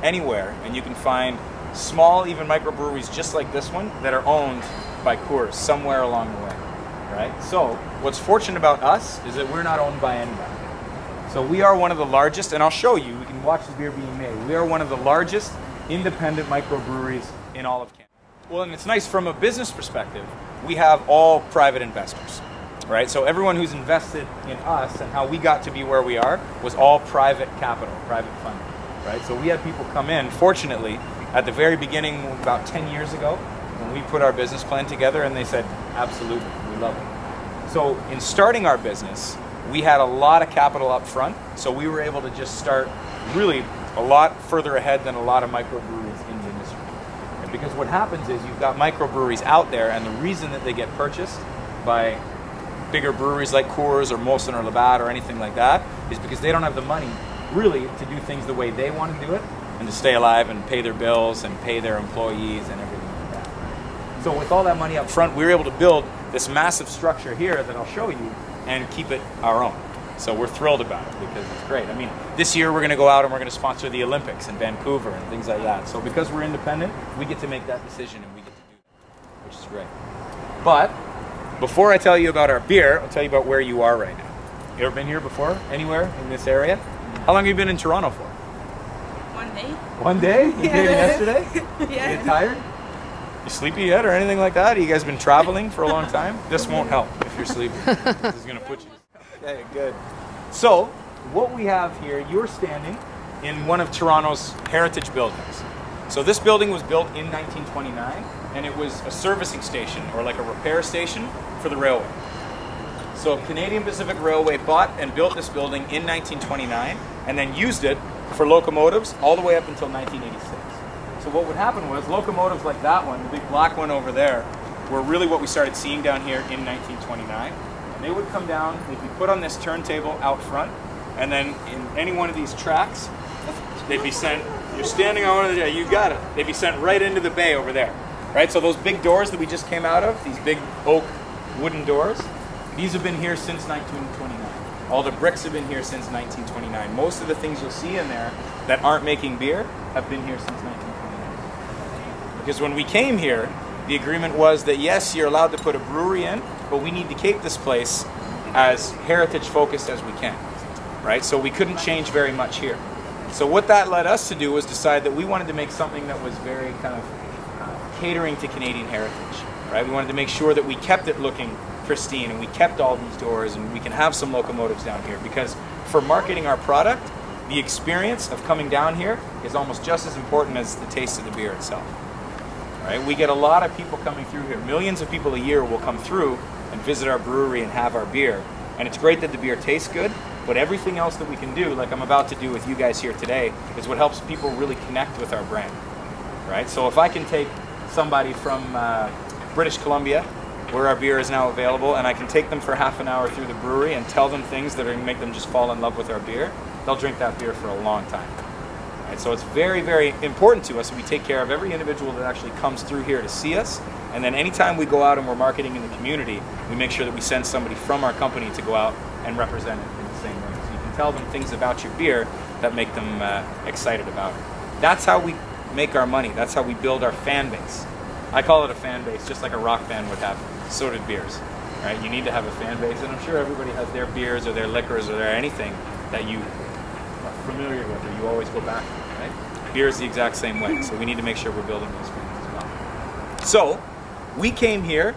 anywhere, and you can find small, even microbreweries just like this one that are owned by Coors somewhere along the way, right? So what's fortunate about us is that we're not owned by anybody. So we are one of the largest, and I'll show you, we can watch the beer being made. We are one of the largest independent microbreweries in all of Canada. Well, and it's nice from a business perspective, we have all private investors, right? So everyone who's invested in us and how we got to be where we are was all private capital, private funding, right? So we had people come in, fortunately, at the very beginning, about 10 years ago, when we put our business plan together, and they said, absolutely, we love it. So in starting our business, we had a lot of capital up front, so we were able to just start really a lot further ahead than a lot of microbreweries in the industry. And because what happens is you've got microbreweries out there, and the reason that they get purchased by bigger breweries like Coors or Molson or Labatt or anything like that is because they don't have the money really to do things the way they want to do it and to stay alive and pay their bills and pay their employees and everything like that. So with all that money up front, we were able to build this massive structure here that I'll show you and keep it our own. So we're thrilled about it because it's great. I mean, this year we're going to go out and we're going to sponsor the Olympics in Vancouver and things like that. So because we're independent, we get to make that decision and we get to do that, which is great. But before I tell you about our beer, I'll tell you about where you are right now. You ever been here before? Anywhere in this area? How long have you been in Toronto for? 1 day. 1 day? You came in yesterday? Yeah. You get tired? You sleepy yet or anything like that? You guys been traveling for a long time? This won't help if you're sleepy. This is going to put you. Okay, good. So, what we have here, you're standing in one of Toronto's heritage buildings. So this building was built in 1929, and it was a servicing station, or like a repair station, for the railway. So Canadian Pacific Railway bought and built this building in 1929, and then used it for locomotives all the way up until 1986. So what would happen was, locomotives like that one, the big black one over there, were really what we started seeing down here in 1929. And they would come down, they'd be put on this turntable out front, and then in any one of these tracks, they'd be sent, you're standing on one of the, you got it, they'd be sent right into the bay over there. Right, so those big doors that we just came out of, these big oak wooden doors, these have been here since 1929. All the bricks have been here since 1929. Most of the things you'll see in there that aren't making beer have been here since 1929. Because when we came here, the agreement was that yes, you're allowed to put a brewery in, but we need to keep this place as heritage focused as we can. Right, so we couldn't change very much here. So what that led us to do was decide that we wanted to make something that was very kind of catering to Canadian heritage, right? We wanted to make sure that we kept it looking pristine and we kept all these doors and we can have some locomotives down here, because for marketing our product, the experience of coming down here is almost just as important as the taste of the beer itself. Right? We get a lot of people coming through here. Millions of people a year will come through and visit our brewery and have our beer. And it's great that the beer tastes good, but everything else that we can do, like I'm about to do with you guys here today, is what helps people really connect with our brand. Right? So if I can take somebody from British Columbia, where our beer is now available, and I can take them for half an hour through the brewery and tell them things that are going to make them just fall in love with our beer, they'll drink that beer for a long time. Right? So it's very, very important to us that we take care of every individual that actually comes through here to see us, and then anytime we go out and we're marketing in the community, we make sure that we send somebody from our company to go out and represent it in the same way. So you can tell them things about your beer that make them excited about it. That's how we make our money. That's how we build our fan base. I call it a fan base, just like a rock band would have. So did beers, right? You need to have a fan base, and I'm sure everybody has their beers or their liquors or their anything that you are familiar with or you always go back to, right? Beer is the exact same way, so we need to make sure we're building those fans as well. So we came here